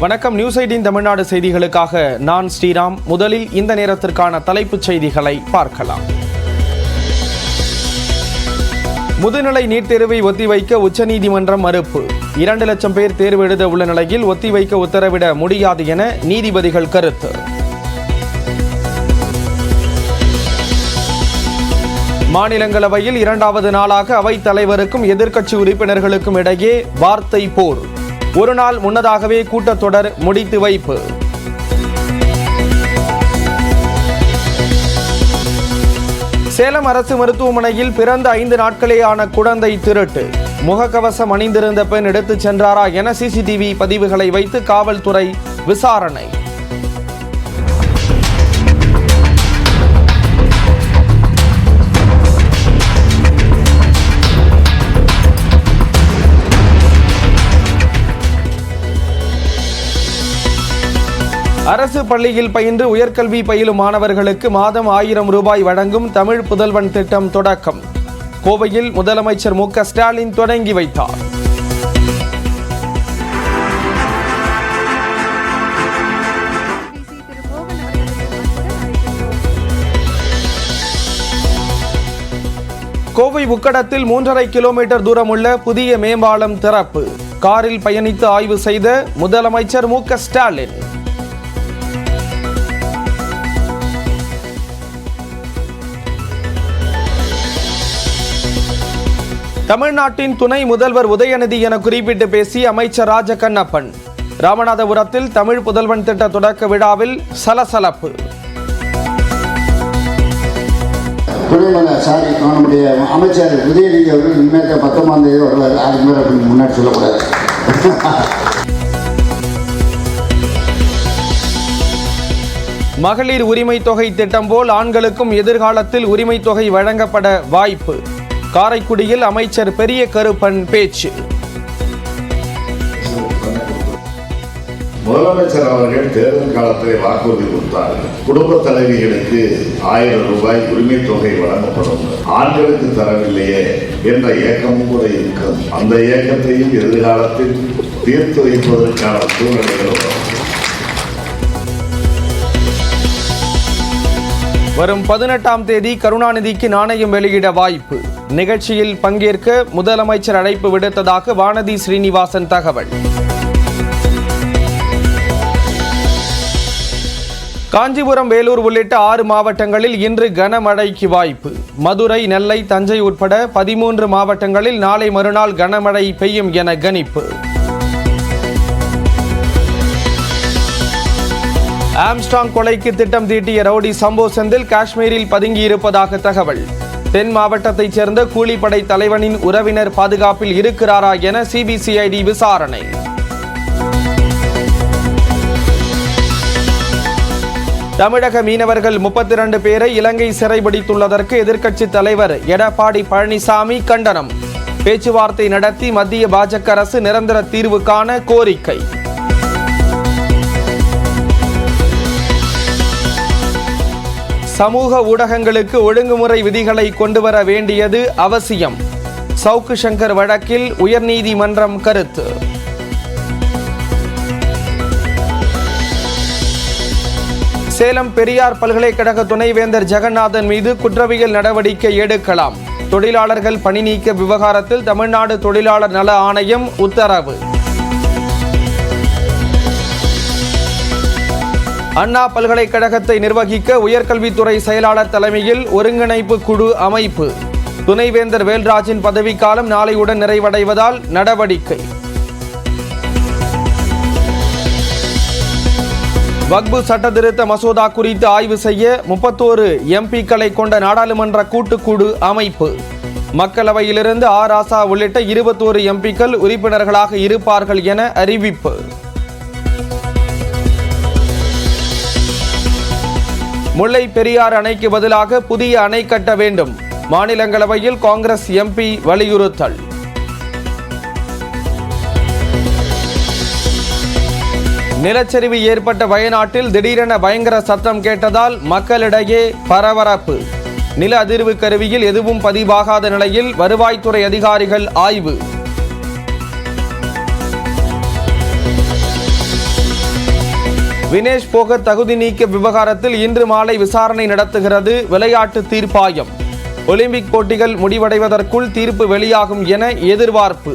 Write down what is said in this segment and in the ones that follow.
வணக்கம். நியூஸ் 18 தமிழ்நாடு செய்திகளுக்காக நான் ஸ்ரீராம். முதலில் இந்த நேரத்திற்கான தலைப்புச் செய்திகளை பார்க்கலாம். முதுநிலை நீட் தேர்வை ஒத்திவைக்க உச்சநீதிமன்றம் மறுப்பு. 2 லட்சம் பேர் தேர்வு எழுத உள்ள நிலையில் ஒத்திவைக்க உத்தரவிட முடியாது என நீதிபதிகள் கருத்து. மாநிலங்களவையில் 2வது நாளாக அவைத் தலைவருக்கும் எதிர்க்கட்சி உறுப்பினர்களுக்கும் இடையே வார்த்தை போர். ஒரு நாள் முன்னதாகவே கூட்டத்தொடர் முடித்து வைப்பு. சேலம் அரசு மருத்துவமனையில் பிறந்த 5 நாட்களேயான குழந்தை திருட்டு. முகக்கவசம் அணிந்திருந்த பெண் எடுத்துச் சென்றாரா என சிசிடிவி பதிவுகளை வைத்து காவல்துறை விசாரணை. அரசு பள்ளியில் பயின்று உயர்கல்வி பயிலும் மாணவர்களுக்கு மாதம் 1000 ரூபாய் வழங்கும் தமிழ் புதல்வன் திட்டம் தொடக்கம். கோவையில் முதலமைச்சர் மு.க. ஸ்டாலின் தொடங்கி வைத்தார். கோவை உக்கடத்தில் 3.5 கிலோமீட்டர் தூரமுள்ள புதிய மேம்பாலம் திறப்பு. காரில் பயணித்து ஆய்வு செய்த முதலமைச்சர் மு.க. ஸ்டாலின். தமிழ்நாட்டின் துணை முதல்வர் உதயநிதி என குறிப்பிட்டு பேசிய அமைச்சர் ராஜகண்ணப்பன். ராமநாதபுரத்தில் தமிழ் புதல்வன் திட்ட தொடக்க விழாவில் சலசலப்பு. அமைச்சர் உதயநிதி அவர்கள் இனிமேல் 19ஆம் தேதி வருவார். அதுக்கு மேலே அப்படி முன்னாடி சொல்லக்கூடாது. மகளிர் உரிமை தொகை திட்டம் போல் ஆண்களுக்கும் எதிர்காலத்தில் உரிமை தொகை வழங்கப்பட வாய்ப்பு. காரைக்குடியில் அமைச்சர் பெரிய கருப்பன் பேச்சு. முதலமைச்சர் அவர்கள் தேர்தல் காலத்தில் வாக்குறுதி கொடுத்தார். குடும்ப தலைவிகளுக்கு 1000 ரூபாய் உரிமை தொகை வழங்கப்படும், ஆண்களுக்கு தரவில்லையே என்ற ஏக்கமும் கூட இருக்கும். அந்த ஏக்கத்தையும் எதிர்காலத்தில் தீர்த்து வைப்பதற்கான சூழ்நிலைகள் வரும் 18ஆம் தேதி கருணாநிதிக்கு நாணயம் வெளியிட வாய்ப்பு. நிகழ்ச்சியில் பங்கேற்க முதலமைச்சர் அழைப்பு விடுத்ததாக வானதி ஸ்ரீனிவாசன் தகவல். காஞ்சிபுரம், வேலூர் உள்ளிட்ட 6 மாவட்டங்களில் இன்று கனமழைக்கு வாய்ப்பு. மதுரை, நெல்லை, தஞ்சை உட்பட 13 மாவட்டங்களில் நாளை மறுநாள் கனமழை பெய்யும் என கணிப்பு. ஆம்ஸ்ட்ராங் கொலைக்கு திட்டம் தீட்டிய ரவுடி சம்போ செந்தில் காஷ்மீரில் பதுங்கியிருப்பதாக தகவல். தென் மாவட்டத்தைச் சேர்ந்த கூலிப்படை தலைவனின் உறவினர் பாதுகாப்பில் இருக்கிறாரா என சிபிசிஐடி விசாரணை. தமிழக மீனவர்கள் 32 பேரை இலங்கை சிறைபிடித்துள்ளதற்கு எதிர்க்கட்சித் தலைவர் எடப்பாடி பழனிசாமி கண்டனம். பேச்சுவார்த்தை நடத்தி மத்திய பாஜக அரசு நிரந்தர தீர்வு காண கோரிக்கை. சமூக ஊடகங்களுக்கு ஒழுங்குமுறை விதிகளை கொண்டுவர வேண்டியது அவசியம். சவுக்கு சங்கர் வழக்கில் உயர்நீதிமன்றம் கருத்து. சேலம் பெரியார் பல்கலைக்கழக துணைவேந்தர் ஜெகநாதன் மீது குற்றவியல் நடவடிக்கை எடுக்கலாம். தொழிலாளர்கள் பணி நீக்க விவகாரத்தில் தமிழ்நாடு தொழிலாளர் நல ஆணையம் உத்தரவு. அண்ணா பல்கலைக்கழகத்தை நிர்வகிக்க உயர்கல்வித்துறை செயலாளர் தலைமையில் ஒருங்கிணைப்பு குழு அமைப்பு. துணைவேந்தர் வேல்ராஜின் பதவிக்காலம் நாளையுடன் நிறைவடைவதால் நடவடிக்கை. வக்பு சட்டத்திருத்த மசோதா குறித்து ஆய்வு செய்ய 31 எம்பிக்களை கொண்ட நாடாளுமன்ற கூட்டுக்குழு அமைப்பு. மக்களவையிலிருந்து ராசா உள்ளிட்ட 21 எம்பிக்கள் உறுப்பினர்களாக இருப்பார்கள் என அறிவிப்பு. முல்லை பெரியார் அணைக்கு பதிலாக புதிய அணை கட்ட வேண்டும். மாநிலங்களவையில் காங்கிரஸ் எம்பி வலியுறுத்தல். நிலச்சரிவு ஏற்பட்ட வயநாட்டில் திடீரென பயங்கர சத்தம் கேட்டதால் மக்களிடையே பரபரப்பு. நில அதிர்வு கருவியில் எதுவும் பதிவாகாத நிலையில் வருவாய்த்துறை அதிகாரிகள் ஆய்வு. வினேஷ் போகத் தகுதி நீக்க விவகாரத்தில் இன்று மாலை விசாரணை நடத்துகிறது விளையாட்டு தீர்ப்பாயம். ஒலிம்பிக் போட்டிகள் முடிவடைவதற்குள் தீர்ப்பு வெளியாகும் என எதிர்பார்ப்பு.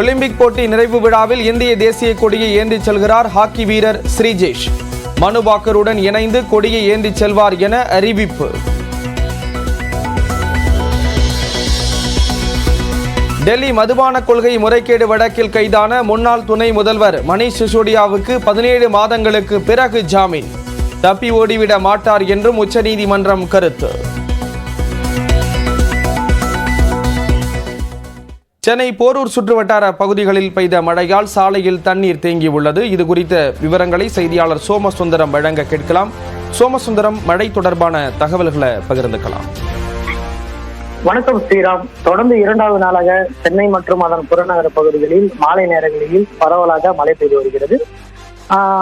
ஒலிம்பிக் போட்டி நிறைவு விழாவில் இந்திய தேசிய கொடியை ஏந்திச் செல்கிறார் ஹாக்கி வீரர் ஸ்ரீஜேஷ். மனு பாக்கருடன் இணைந்து கொடியை ஏந்திச் செல்வார் என அறிவிப்பு. டெல்லி மதுபான கொள்கை முறைகேடு வழக்கில் கைதான முன்னாள் துணை முதல்வர் மணீஷ் சிசோடியாவுக்கு 17 மாதங்களுக்கு பிறகு ஜாமீன். தப்பி ஓடிவிட மாட்டார் என்றும் உச்சநீதிமன்றம் கருத்து. சென்னை போரூர் சுற்றுவட்டார பகுதிகளில் பெய்த மழையால் சாலையில் தண்ணீர் தேங்கியுள்ளது. இது குறித்த விவரங்களை செய்தியாளர் சோமசுந்தரம் வழங்க கேட்கலாம். சோமசுந்தரம், மழை தொடர்பான தகவல்களை பகிர்ந்துக்கலாம். வணக்கம் ஸ்ரீராம். தொடர்ந்து 2வது நாளாக சென்னை மற்றும் அதன் புறநகர பகுதிகளில் மாலை நேரங்களில் பரவலாக மழை பெய்து வருகிறது.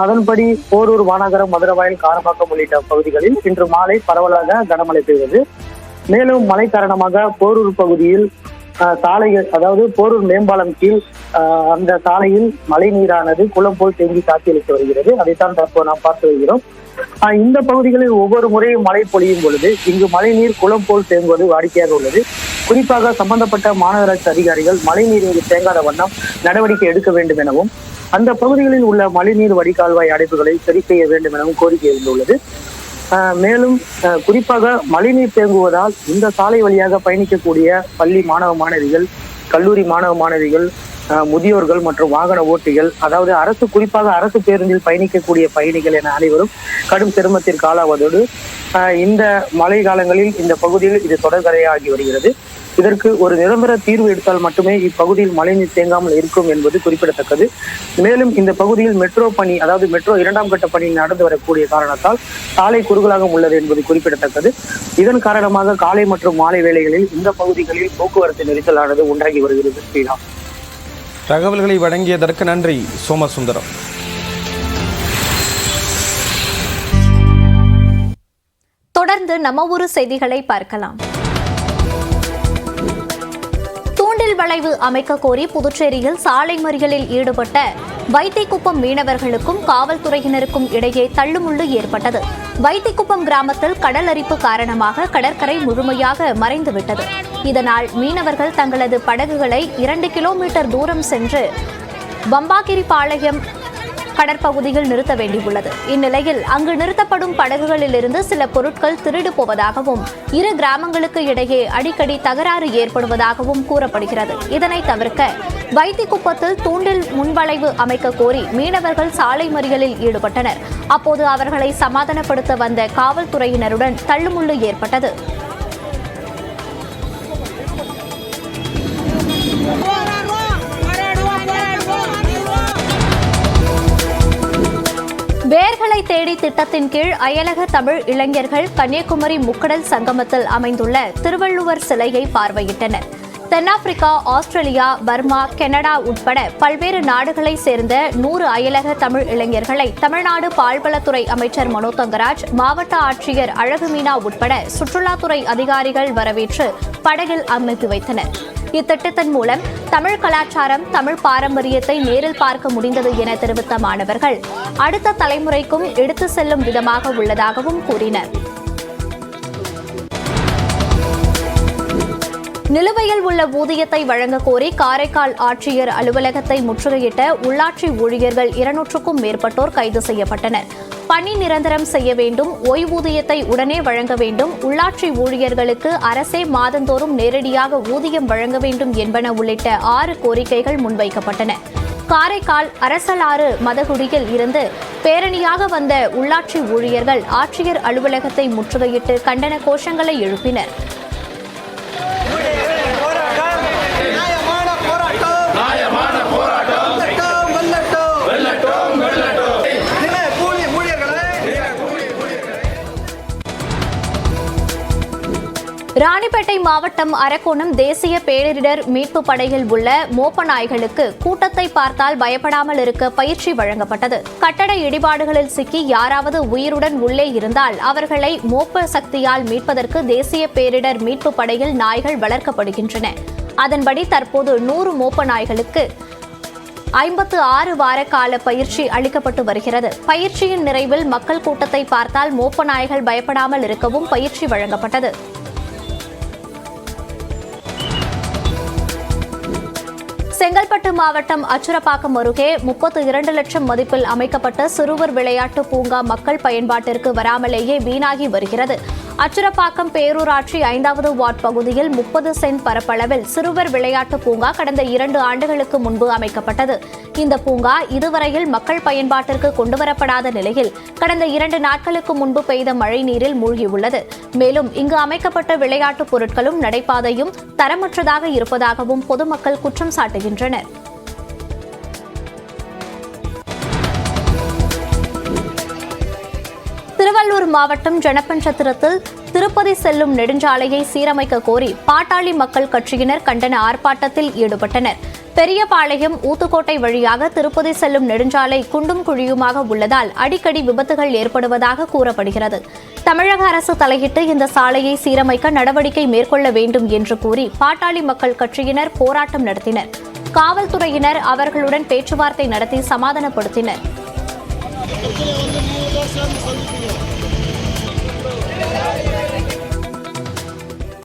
அதன்படி போரூர், மாநகரம், மதுரவாயல், காரப்பாக்கம் உள்ளிட்ட பகுதிகளில் இன்று மாலை பரவலாக கனமழை பெய்தது. மேலும் மழை காரணமாக போரூர் பகுதியில் சாலைகள், அதாவது போரூர் மேம்பாலம் கீழ் அந்த சாலையில் மழை நீரானது குளம் போல் தேங்கி காட்சியளித்து வருகிறது. அதைத்தான் தற்போது நாம் பார்த்து வருகிறோம். இந்த பகுதிகளில் ஒவ்வொரு முறையும் மழை பொழியும் பொழுது இங்கு மழை நீர் குளம் போல் தேங்குவது வாடிக்கையாக உள்ளது. குறிப்பாக சம்பந்தப்பட்ட மாநகராட்சி அதிகாரிகள் மழை நீர் இங்கு தேங்காத வண்ணம் நடவடிக்கை எடுக்க வேண்டும் எனவும், அந்த பகுதிகளில் உள்ள மழைநீர் வடிகால்வாய் அடைப்புகளை சரி செய்ய வேண்டும் எனவும் கோரிக்கை எழுந்துள்ளது. மேலும் குறிப்பாக மழைநீர் தேங்குவதால் இந்த சாலை வழியாக பயணிக்கக்கூடிய பள்ளி மாணவ மாணவிகள், கல்லூரி மாணவ மாணவிகள், முதியோர்கள் மற்றும் வாகன ஓட்டிகள், அதாவது குறிப்பாக அரசு பேருந்தில் பயணிக்கக்கூடிய பயணிகள் என அனைவரும் கடும் சிரமத்திற்கு ஆளாவதோடு இந்த மழை காலங்களில் இந்த பகுதியில் இது தொடர்கரையாகி வருகிறது. இதற்கு ஒரு நிரந்தர தீர்வு எடுத்தால் மட்டுமே இப்பகுதியில் மழைநீர் தேங்காமல் இருக்கும் என்பது குறிப்பிடத்தக்கது. மேலும் இந்த பகுதியில் மெட்ரோ பணி, அதாவது மெட்ரோ 2ஆம் கட்ட பணி நடந்து வரக்கூடிய காரணத்தால் சாலை குறுகலாக உள்ளது என்பது குறிப்பிடத்தக்கது. இதன் காரணமாக காலை மற்றும் மாலை வேளைகளில் இந்த பகுதிகளில் போக்குவரத்து நெரிசலானது உண்டாகி வருகிறது. ஸ்ரீராம், தகவல்களை வழங்கியதற்கு நன்றி சோமசுந்தரம். தொடர்ந்து நம்ம ஊரு செய்திகளை பார்க்கலாம். தூண்டில் வளைவு அமைக்க கோரி புதுச்சேரியில் சாலை மறியலில் ஈடுபட்ட வைத்திக்குப்பம் மீனவர்களுக்கும் காவல்துறையினருக்கும் இடையே தள்ளுமுள்ளு ஏற்பட்டது. வைத்திக்குப்பம் கிராமத்தில் கடல் அரிப்பு காரணமாக கடற்கரை முழுமையாக மறைந்துவிட்டது. இதனால் மீனவர்கள் தங்களது படகுகளை 2 கிலோமீட்டர் தூரம் சென்று பம்பாகிரி பாளையம் கடற்பகுதியில் நிறுத்த வேண்டியுள்ளது. இந்நிலையில் அங்கு நிறுத்தப்படும் படகுகளிலிருந்து சில பொருட்கள் திருடு போவதாகவும், இரு கிராமங்களுக்கு இடையே அடிக்கடி தகராறு ஏற்படுவதாகவும் கூறப்படுகிறது. இதனை தவிர்க்க வைத்திக்குப்பத்தில் தூண்டில் முன்வளைவு அமைக்க கோரி மீனவர்கள் சாலை மறியலில் ஈடுபட்டனர். அப்போது அவர்களை சமாதானப்படுத்த வந்த காவல்துறையினருடன் தள்ளுமுள்ளு ஏற்பட்டது. வேர்களை தேடி திட்டத்தின் கீழ் அயலக தமிழ் இளைஞர்கள் கன்னியாகுமரி முக்கடல் சங்கமத்தில் அமைந்துள்ள திருவள்ளுவர் சிலையை பார்வையிட்டனர். தென்னாப்பிரிக்கா, ஆஸ்திரேலியா, பர்மா, கனடா உட்பட பல்வேறு நாடுகளை சேர்ந்த 100 அயலக தமிழ் இளைஞர்களை தமிழ்நாடு பால்வளத்துறை அமைச்சர் மனோ தங்கராஜ், மாவட்ட ஆட்சியர் அழகுமீனா உட்பட சுற்றுலாத்துறை அதிகாரிகள் வரவேற்று படகில் அனுப்பி வைத்தனர். இத்திட்டத்தின் மூலம் தமிழ் கலாச்சாரம், தமிழ் பாரம்பரியத்தை நேரில் பார்க்க முடிந்தது என தெரிவித்த மாணவர்கள் அடுத்த தலைமுறைக்கும் எடுத்து செல்லும் விதமாக உள்ளதாகவும் கூறினர். நிலுவையில் உள்ள ஊதியத்தை வழங்க கோரி காரைக்கால் ஆட்சியர் அலுவலகத்தை முற்றுகையிட்ட உள்ளாட்சி ஊழியர்கள் 200க்கும் மேற்பட்டோர் கைது செய்யப்பட்டனர். பணி நிரந்தரம் செய்ய வேண்டும், ஓய்வூதியத்தை உடனே வழங்க வேண்டும், உள்ளாட்சி ஊழியர்களுக்கு அரசே மாதந்தோறும் நேரடியாக ஊதியம் வழங்க வேண்டும் என்பன உள்ளிட்ட 6 கோரிக்கைகள் முன்வைக்கப்பட்டன. காரைக்கால் அரசலாறு மதகுடியில் இருந்து பேரணியாக வந்த உள்ளாட்சி ஊழியர்கள் ஆட்சியர் அலுவலகத்தை முற்றுகையிட்டு கண்டன கோஷங்களை எழுப்பினர். ராணிப்பேட்டை மாவட்டம் அரக்கோணம் தேசிய பேரிடர் மீட்பு படையில் உள்ள மோப்ப நாய்களுக்கு கூட்டத்தை பார்த்தால் பயப்படாமல் இருக்க பயிற்சி வழங்கப்பட்டது. கட்டட இடிபாடுகளில் சிக்கி யாராவது உயிருடன் உள்ளே இருந்தால் அவர்களை மோப்ப சக்தியால் மீட்பதற்கு தேசிய பேரிடர் மீட்பு படையில் நாய்கள் வளர்க்கப்படுகின்றன. அதன்படி தற்போது 100 மோப்ப நாய்களுக்கு 56 வார கால பயிற்சி அளிக்கப்பட்டு வருகிறது. பயிற்சியின் நிறைவில் மக்கள் கூட்டத்தை பார்த்தால் மோப்ப நாய்கள் பயப்படாமல் இருக்கவும் பயிற்சி வழங்கப்பட்டது. செங்கல்பட்டு மாவட்டம் அச்சுரப்பாக்கம் அருகே 32 லட்சம் மதிப்பில் அமைக்கப்பட்ட சிறுவர் விளையாட்டு பூங்கா மக்கள் பயன்பாட்டிற்கு வராமலேயே வீணாகி வருகிறது. அச்சுரப்பாக்கம் பேரூராட்சி 5வது வார்டு பகுதியில் 30 சென்ட் பரப்பளவில் சிறுவர் விளையாட்டு பூங்கா கடந்த 2 ஆண்டுகளுக்கு முன்பு அமைக்கப்பட்டது. இந்த பூங்கா இதுவரையில் மக்கள் பயன்பாட்டிற்கு கொண்டுவரப்படாத நிலையில் கடந்த 2 நாட்களுக்கு முன்பு பெய்த மழை நீரில் மூழ்கியுள்ளது. மேலும் இங்கு அமைக்கப்பட்ட விளையாட்டுப் பொருட்களும் நடைபாதையும் தரமற்றதாக இருப்பதாகவும் பொதுமக்கள் குற்றம் சாட்டுகின்றனர். திருவள்ளூர் மாவட்டம் ஜனப்பஞ்சத்திரத்தில் திருப்பதி செல்லும் நெடுஞ்சாலையை சீரமைக்க கோரி பாட்டாளி மக்கள் கட்சியினர் கண்டன ஆர்ப்பாட்டத்தில் ஈடுபட்டனர். பெரியபாளையம் ஊத்துக்கோட்டை வழியாக திருப்பதி செல்லும் நெடுஞ்சாலை குண்டும் குழியுமாக உள்ளதால் அடிக்கடி விபத்துகள் ஏற்படுவதாக கூறப்படுகிறது. தமிழக அரசு தலையிட்டு இந்த சாலையை சீரமைக்க நடவடிக்கை மேற்கொள்ள வேண்டும் என்று கூறி பாட்டாளி மக்கள் கட்சியினர் போராட்டம் நடத்தினர். காவல்துறையினர் அவர்களுடன் பேச்சுவார்த்தை நடத்தி சமாதானப்படுத்தினர். பிரச்சனை வந்து 3 வருஷம் சந்திப்பீங்க.